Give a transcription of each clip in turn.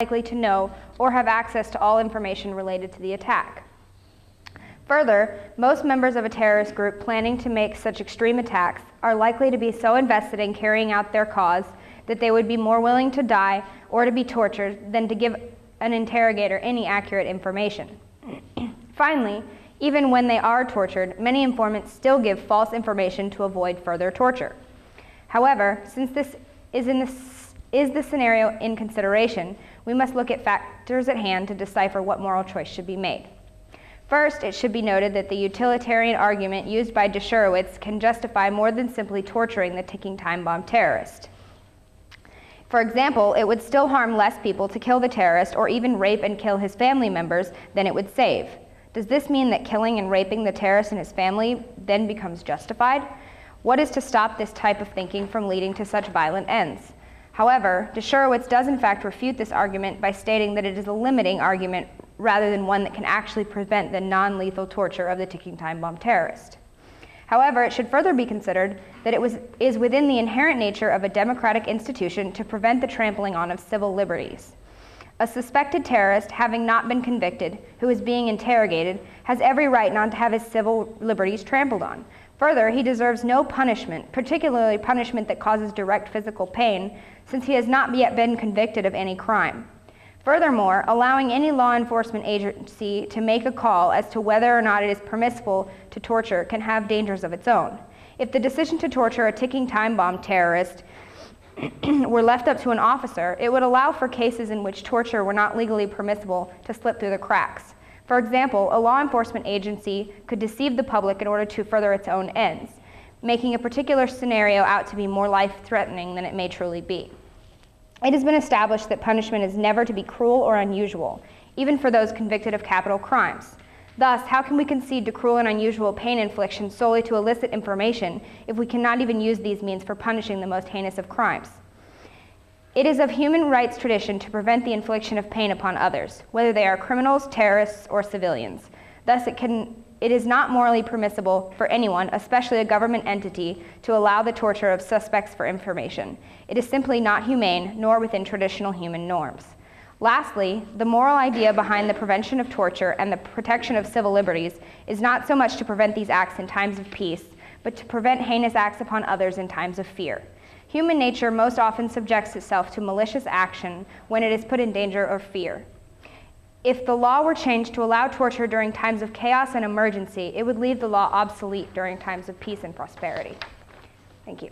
likely to know or have access to all information related to the attack. Further, most members of a terrorist group planning to make such extreme attacks are likely to be so invested in carrying out their cause that they would be more willing to die or to be tortured than to give an interrogator any accurate information. Finally, even when they are tortured, many informants still give false information to avoid further torture. However, since this is the scenario in consideration, we must look at factors at hand to decipher what moral choice should be made. First, it should be noted that the utilitarian argument used by Dershowitz can justify more than simply torturing the ticking time bomb terrorist. For example, it would still harm less people to kill the terrorist or even rape and kill his family members than it would save. Does this mean that killing and raping the terrorist and his family then becomes justified? What is to stop this type of thinking from leading to such violent ends? However, Dershowitz does in fact refute this argument by stating that it is a limiting argument rather than one that can actually prevent the non-lethal torture of the ticking time bomb terrorist. However, it should further be considered that it is within the inherent nature of a democratic institution to prevent the trampling on of civil liberties. A suspected terrorist, having not been convicted, who is being interrogated, has every right not to have his civil liberties trampled on. Further, he deserves no punishment, particularly punishment that causes direct physical pain, since he has not yet been convicted of any crime. Furthermore, allowing any law enforcement agency to make a call as to whether or not it is permissible to torture can have dangers of its own. If the decision to torture a ticking time bomb terrorist were left up to an officer, it would allow for cases in which torture were not legally permissible to slip through the cracks. For example, a law enforcement agency could deceive the public in order to further its own ends, making a particular scenario out to be more life-threatening than it may truly be. It has been established that punishment is never to be cruel or unusual, even for those convicted of capital crimes. Thus, how can we concede to cruel and unusual pain infliction solely to elicit information if we cannot even use these means for punishing the most heinous of crimes? It is of human rights tradition to prevent the infliction of pain upon others, whether they are criminals, terrorists, or civilians. Thus, it is not morally permissible for anyone, especially a government entity, to allow the torture of suspects for information. It is simply not humane, nor within traditional human norms. Lastly, the moral idea behind the prevention of torture and the protection of civil liberties is not so much to prevent these acts in times of peace, but to prevent heinous acts upon others in times of fear. Human nature most often subjects itself to malicious action when it is put in danger or fear. If the law were changed to allow torture during times of chaos and emergency, it would leave the law obsolete during times of peace and prosperity. Thank you.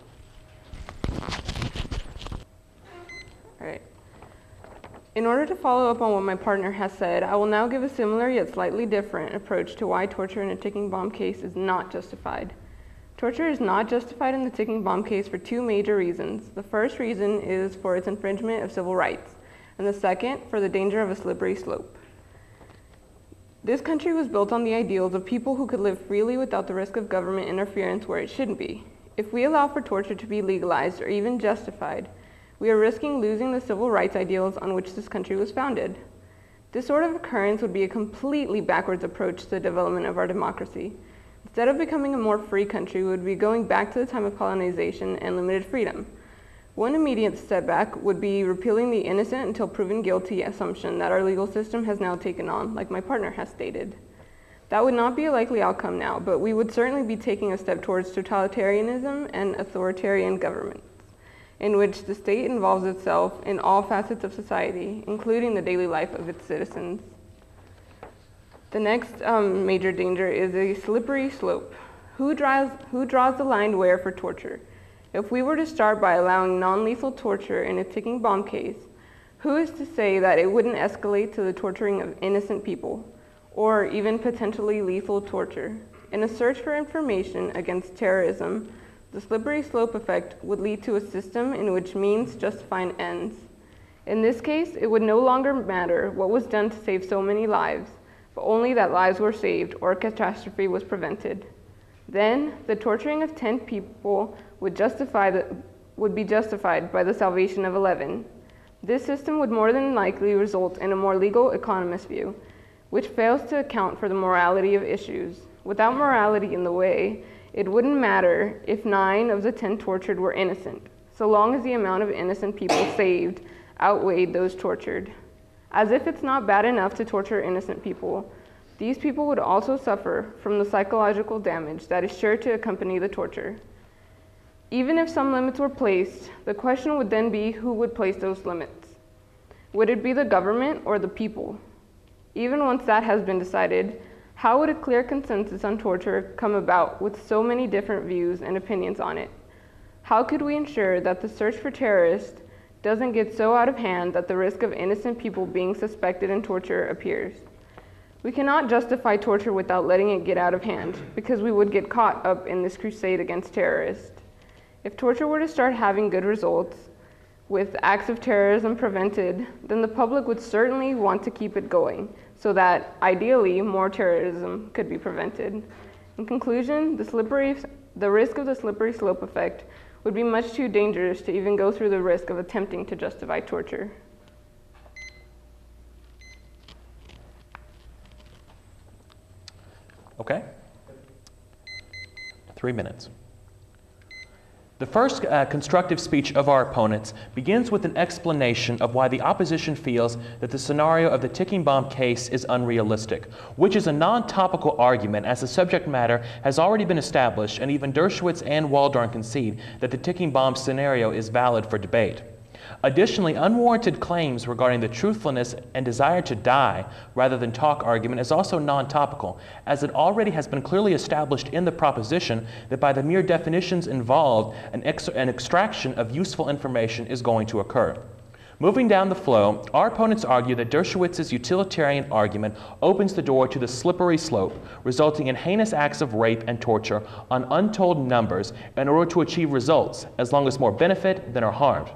All right. In order to follow up on what my partner has said, I will now give a similar yet slightly different approach to why torture in a ticking bomb case is not justified. Torture is not justified in the ticking bomb case for two major reasons. The first reason is for its infringement of civil rights, and the second for the danger of a slippery slope. This country was built on the ideals of people who could live freely without the risk of government interference where it shouldn't be. If we allow for torture to be legalized or even justified, we are risking losing the civil rights ideals on which this country was founded. This sort of occurrence would be a completely backwards approach to the development of our democracy. Instead of becoming a more free country, we would be going back to the time of colonization and limited freedom. One immediate setback would be repealing the innocent until proven guilty assumption that our legal system has now taken on, like my partner has stated. That would not be a likely outcome now, but we would certainly be taking a step towards totalitarianism and authoritarian governments, in which the state involves itself in all facets of society, including the daily life of its citizens. The next major danger is a slippery slope. Who draws the line where for torture? If we were to start by allowing non-lethal torture in a ticking bomb case, who is to say that it wouldn't escalate to the torturing of innocent people, or even potentially lethal torture? In a search for information against terrorism, the slippery slope effect would lead to a system in which means justify ends. In this case, it would no longer matter what was done to save so many lives, but only that lives were saved or a catastrophe was prevented. Then, the torturing of 10 people would be justified by the salvation of 11. This system would more than likely result in a more legal economist view, which fails to account for the morality of issues. Without morality in the way, it wouldn't matter if 9 of the 10 tortured were innocent, so long as the amount of innocent people saved outweighed those tortured. As if it's not bad enough to torture innocent people, these people would also suffer from the psychological damage that is sure to accompany the torture. Even if some limits were placed, the question would then be who would place those limits. Would it be the government or the people? Even once that has been decided, how would a clear consensus on torture come about with so many different views and opinions on it? How could we ensure that the search for terrorists doesn't get so out of hand that the risk of innocent people being suspected in torture appears? We cannot justify torture without letting it get out of hand, because we would get caught up in this crusade against terrorists. If torture were to start having good results, with acts of terrorism prevented, then the public would certainly want to keep it going, so that, ideally, more terrorism could be prevented. In conclusion, the risk of the slippery slope effect would be much too dangerous to even go through the risk of attempting to justify torture. Okay. 3 minutes. The first constructive speech of our opponents begins with an explanation of why the opposition feels that the scenario of the ticking bomb case is unrealistic, which is a non-topical argument as the subject matter has already been established, and even Dershowitz and Waldron concede that the ticking bomb scenario is valid for debate. Additionally, unwarranted claims regarding the truthfulness and desire to die rather than talk argument is also non-topical, as it already has been clearly established in the proposition that by the mere definitions involved, an extraction of useful information is going to occur. Moving down the flow, our opponents argue that Dershowitz's utilitarian argument opens the door to the slippery slope, resulting in heinous acts of rape and torture on untold numbers in order to achieve results, as long as more benefit than are harmed.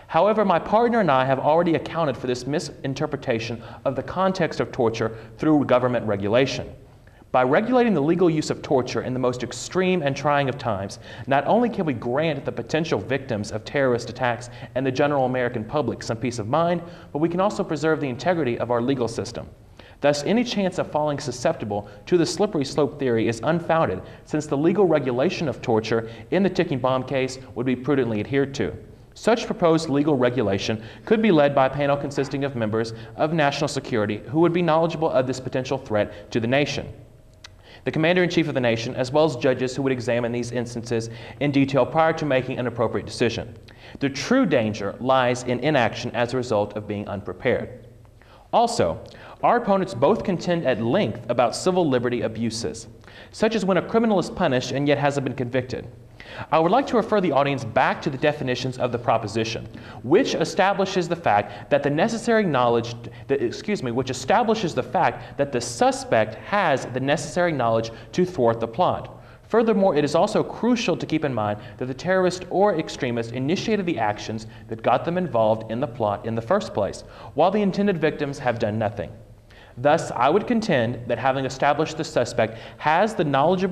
However, my partner and I have already accounted for this misinterpretation of the context of torture through government regulation. By regulating the legal use of torture in the most extreme and trying of times, not only can we grant the potential victims of terrorist attacks and the general American public some peace of mind, but we can also preserve the integrity of our legal system. Thus, any chance of falling susceptible to the slippery slope theory is unfounded, since the legal regulation of torture in the ticking bomb case would be prudently adhered to. Such proposed legal regulation could be led by a panel consisting of members of national security who would be knowledgeable of this potential threat to the nation, the Commander-in-Chief of the nation, as well as judges who would examine these instances in detail prior to making an appropriate decision. The true danger lies in inaction as a result of being unprepared. Also, our opponents both contend at length about civil liberty abuses, such as when a criminal is punished and yet hasn't been convicted. I would like to refer the audience back to the definitions of the proposition, which establishes the fact that which establishes the fact that the suspect has the necessary knowledge to thwart the plot. Furthermore, it is also crucial to keep in mind that the terrorist or extremist initiated the actions that got them involved in the plot in the first place, while the intended victims have done nothing. Thus, I would contend that having established the suspect has the knowledge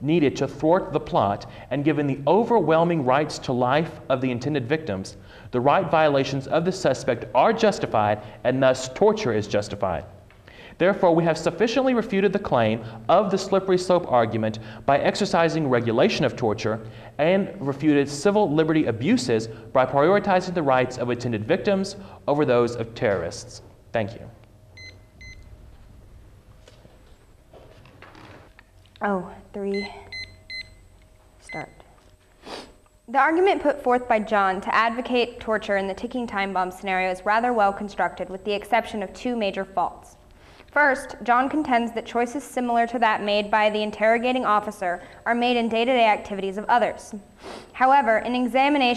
needed to thwart the plot, and given the overwhelming rights to life of the intended victims, the right violations of the suspect are justified, and thus torture is justified. Therefore, we have sufficiently refuted the claim of the slippery slope argument by exercising regulation of torture, and refuted civil liberty abuses by prioritizing the rights of intended victims over those of terrorists. Thank you. Start. The argument put forth by John to advocate torture in the ticking time bomb scenario is rather well constructed, with the exception of two major faults. First, John contends that choices similar to that made by the interrogating officer are made in day-to-day activities of others. However, in examination